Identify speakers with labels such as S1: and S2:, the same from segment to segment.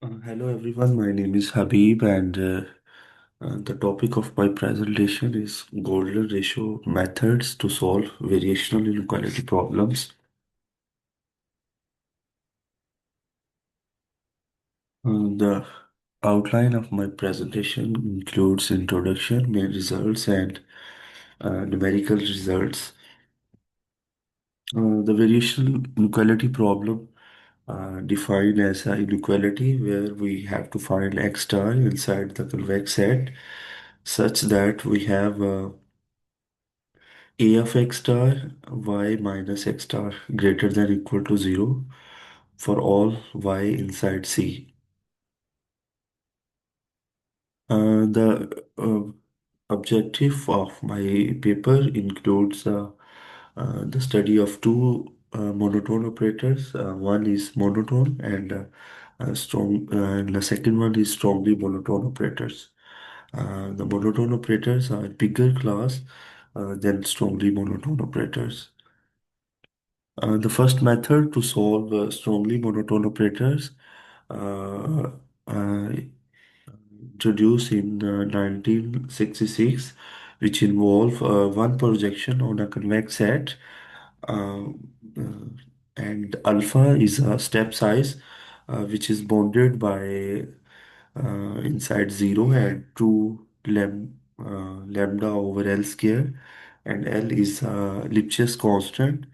S1: Hello everyone, my name is Habib and the topic of my presentation is golden ratio methods to solve variational inequality problems. The outline of my presentation includes introduction, main results and numerical results. The variational inequality problem defined as an inequality where we have to find x star inside the convex set such that we have a of x star y minus x star greater than equal to 0 for all y inside C. The objective of my paper includes the study of two monotone operators. One is monotone and the second one is strongly monotone operators. The monotone operators are bigger class than strongly monotone operators. The first method to solve strongly monotone operators uh, uh, introduced in 1966, which involve one projection on a convex set, uh, uh, and alpha is a step size which is bounded by inside 0 and 2 lambda over L square, and L is a Lipschitz constant,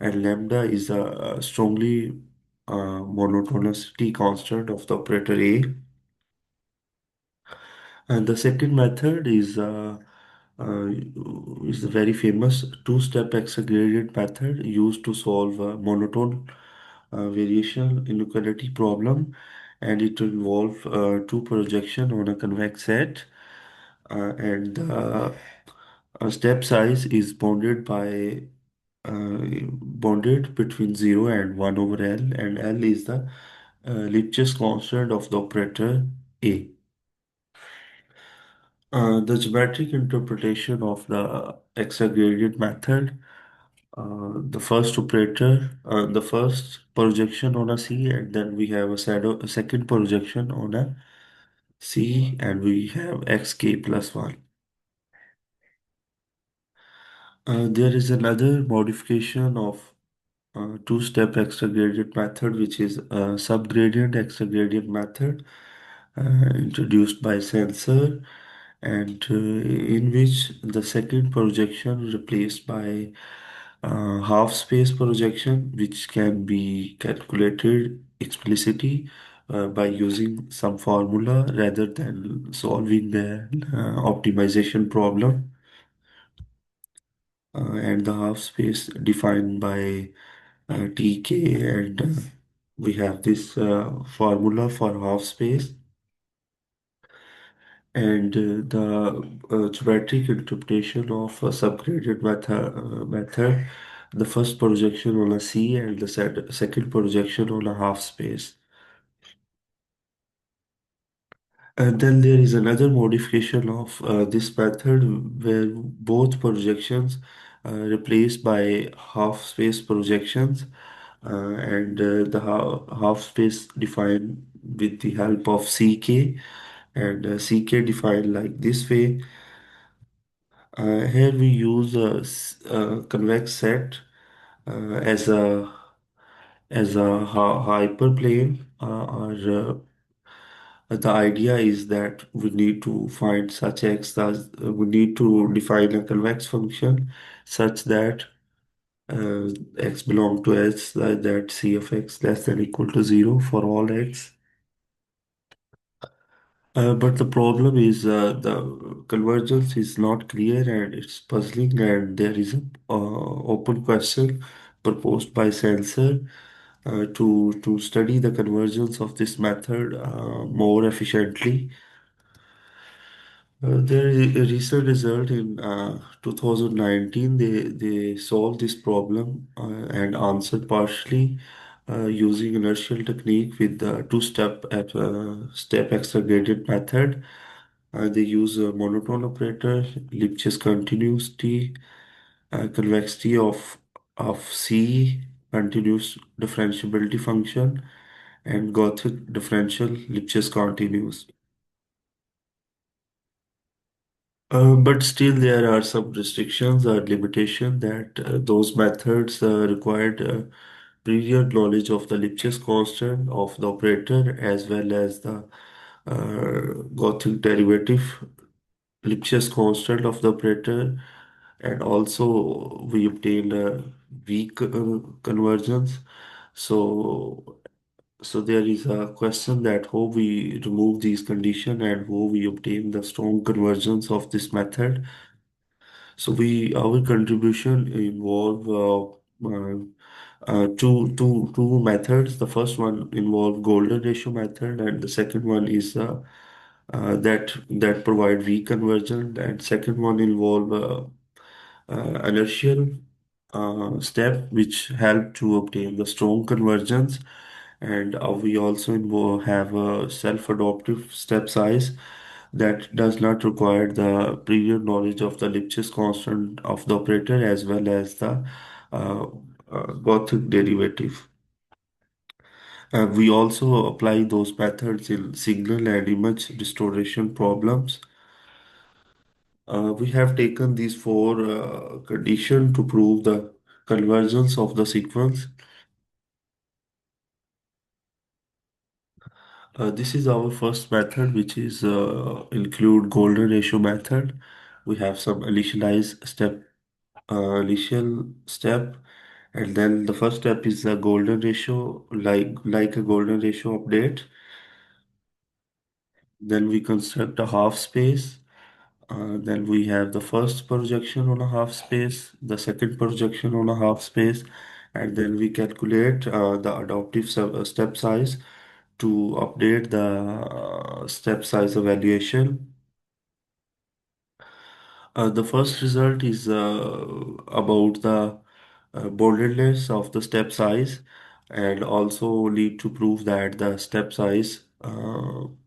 S1: and lambda is a strongly monotonicity constant of the operator A. And the second method uh, is the very famous two-step extragradient method used to solve a monotone variation inequality problem, and it involves two projection on a convex set, and step size is bounded between 0 and 1 over L, and L is the Lipschitz constant of the operator A. The geometric interpretation of the extragradient method, the first projection on a C, and then we have a second projection on a C, and we have xk plus 1. There is another modification of two-step extragradient method, which is a subgradient extragradient method introduced by Sensor, and in which the second projection replaced by half space projection, which can be calculated explicitly by using some formula rather than solving the optimization problem. And the half space defined by TK, and we have this formula for half space, and the geometric interpretation of a subgradient method, the first projection on a C and the second projection on a half space. And then there is another modification of this method where both projections replaced by half space projections, and the half space defined with the help of CK, and CK defined like this way. Here we use a convex set as a hyperplane, or the idea is that we need to find such x as we need to define a convex function such that x belong to S, that c of x less than equal to 0 for all x. But the problem is the convergence is not clear and it's puzzling, and there is an open question proposed by Sensor to study the convergence of this method more efficiently. There is a recent result in 2019. They solved this problem and answered partially using inertial technique with the step extragradient method. They use a monotone operator, Lipschitz continuity, convexity of C, continuous differentiability function, and Gothic differential Lipschitz continuous. But still, there are some restrictions or limitation that those methods required prior knowledge of the Lipschitz constant of the operator as well as the Gothic derivative Lipschitz constant of the operator, and also we obtained a weak convergence. So, so there is a question that how we remove these condition and how we obtain the strong convergence of this method. So we our contribution involve two methods. The first one involve golden ratio method, and the second one is that provide weak convergence. And second one involve inertial step which help to obtain the strong convergence. And we also have a self-adaptive step size that does not require the prior knowledge of the Lipschitz constant of the operator as well as the uh, Gothic derivative. We also apply those methods in signal and image restoration problems. We have taken these four conditions to prove the convergence of the sequence. This is our first method, which is include golden ratio method. We have some initial step, and then the first step is a golden ratio, like a golden ratio update. Then we construct a half space. Then we have the first projection on a half space, the second projection on a half space, and then we calculate the adaptive step size to update the step size evaluation. The first result is about the boldedness of the step size and also lead to prove that the step size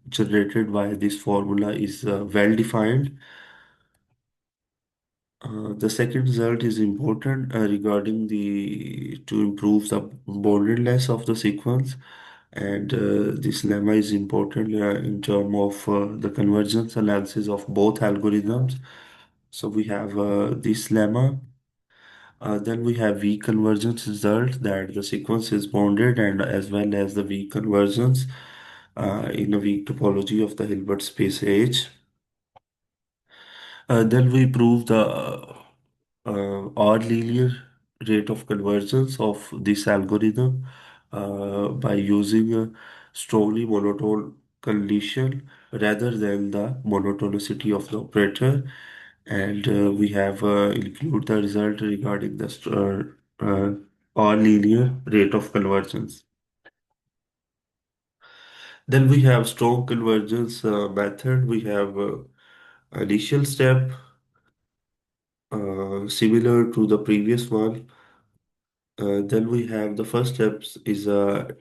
S1: generated by this formula is well defined. The second result is important regarding the to improve the boundedness of the sequence, and this lemma is important in terms of the convergence analysis of both algorithms. So we have this lemma. Then we have weak convergence result that the sequence is bounded and as well as the weak convergence in a weak topology of the Hilbert space H. Then we prove the odd linear rate of convergence of this algorithm by using a strongly monotone condition rather than the monotonicity of the operator. And we have include the result regarding the odd linear rate of convergence. Then we have strong convergence method. We have initial step similar to the previous one. Then we have the first steps is a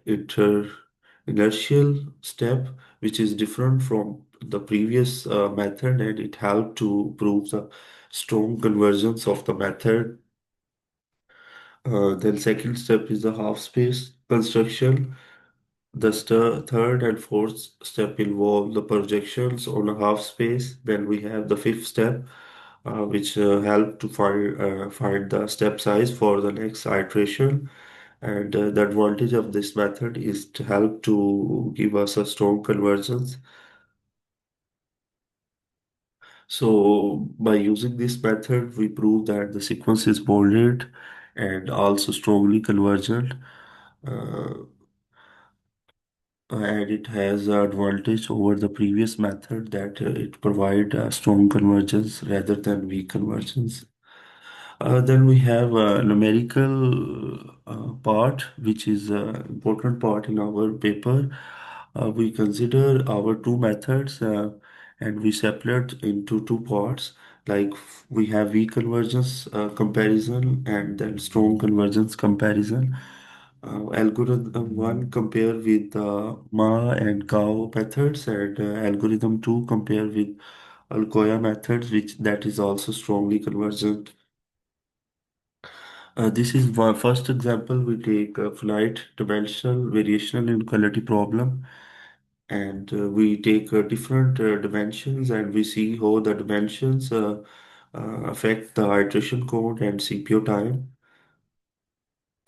S1: inertial step, which is different from the previous method, and it helped to prove the strong convergence of the method. Then second step is the half space construction. The third and fourth step involve the projections on a half space. Then we have the fifth step, which help to find the step size for the next iteration. And the advantage of this method is to help to give us a strong convergence. So by using this method, we prove that the sequence is bounded and also strongly convergent. Uh, and it has an advantage over the previous method that it provide strong convergence rather than weak convergence. Then we have a numerical part, which is an important part in our paper. We consider our two methods and we separate into two parts. Like we have weak convergence comparison and then strong convergence comparison. Algorithm 1 compare with Ma and Gao methods, and algorithm 2 compare with Alcoa methods, which that is also strongly convergent. This is one first example. We take a finite dimensional variational inequality problem, and we take different dimensions, and we see how the dimensions affect the iteration code and CPU time.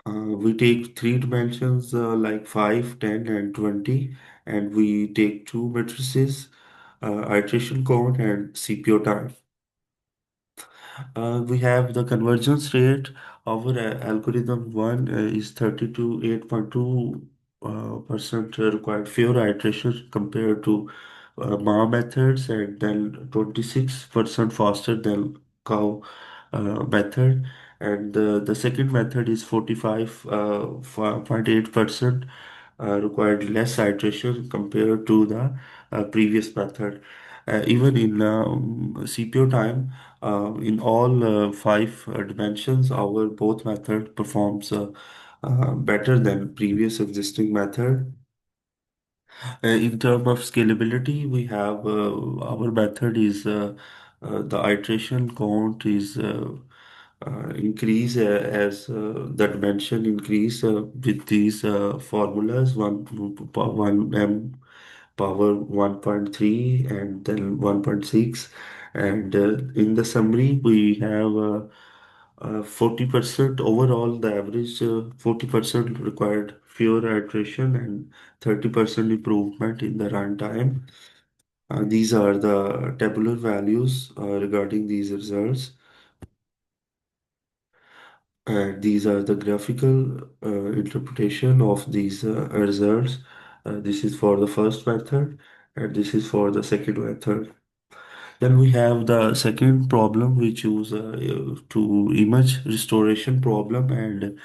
S1: We take three dimensions like 5, 10, and 20, and we take two matrices, iteration count and CPU time. We have the convergence rate. Our algorithm one is 38.2 percent required fewer iterations compared to MA methods, and then 26% faster than cow method. And the second method is 45.8% required less iteration compared to the previous method. Even in CPU time, in all five dimensions, our both method performs better than previous existing method. In terms of scalability, we have our method is the itration count is increase as the dimension increase with these formulas 1 power 1.3 and then 1.6, and in the summary we have 40% overall, the average 40% required fewer iteration and 30% improvement in the runtime. These are the tabular values regarding these results. And these are the graphical interpretation of these results. This is for the first method, and this is for the second method. Then we have the second problem. We choose to image restoration problem, and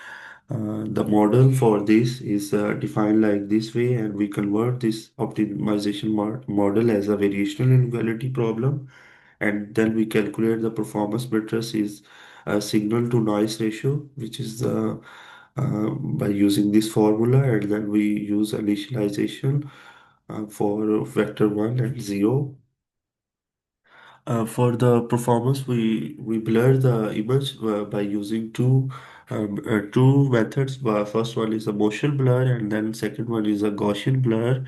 S1: the model for this is defined like this way, and we convert this optimization model as a variational inequality problem, and then we calculate the performance matrix is a signal to noise ratio, which is the by using this formula, and then we use initialization for vector 1 and 0. For the performance, we blur the image by using two methods. First one is a motion blur, and then second one is a Gaussian blur.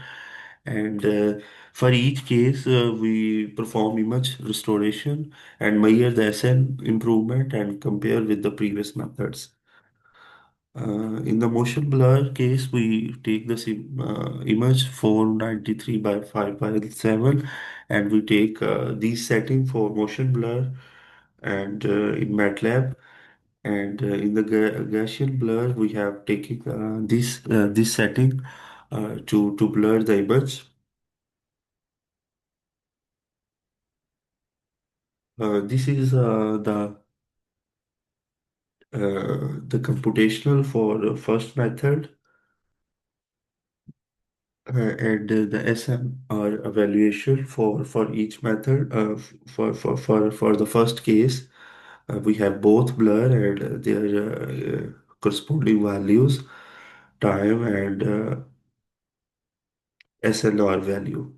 S1: And for each case, we perform image restoration and measure the SN improvement and compare with the previous methods. In the motion blur case, we take the image 493 by 5 by 7, and we take these setting for motion blur and in MATLAB. And in the Gaussian blur, we have taken this setting to blur the image. This is the computational for the first method. And the SMR evaluation for each method. For the first case, we have both blur and their corresponding values, time and SNR value.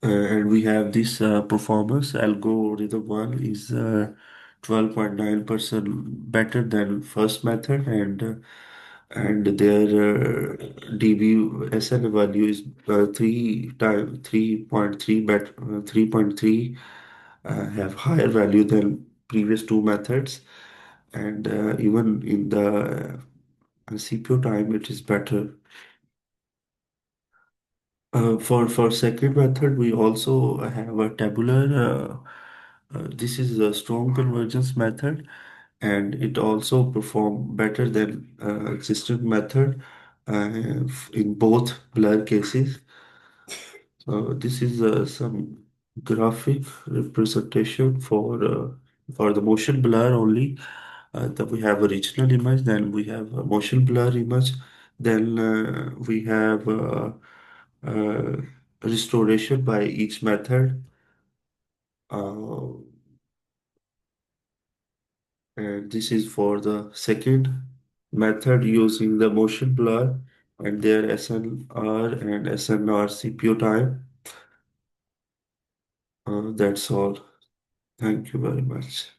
S1: And we have this performance algorithm one is 12.9% better than first method, and their DBSN value is 3.3 3.3 have higher value than previous two methods, and even in the CPU time it is better. For second method, we also have a tabular. This is a strong convergence method, and it also perform better than existing method in both blur cases. This is some graphic representation for the motion blur only. That we have original image, then we have a motion blur image, then we have uh, restoration by each method. Uh, and this is for the second method using the motion blur and their SNR and SNR CPU time. That's all. Thank you very much.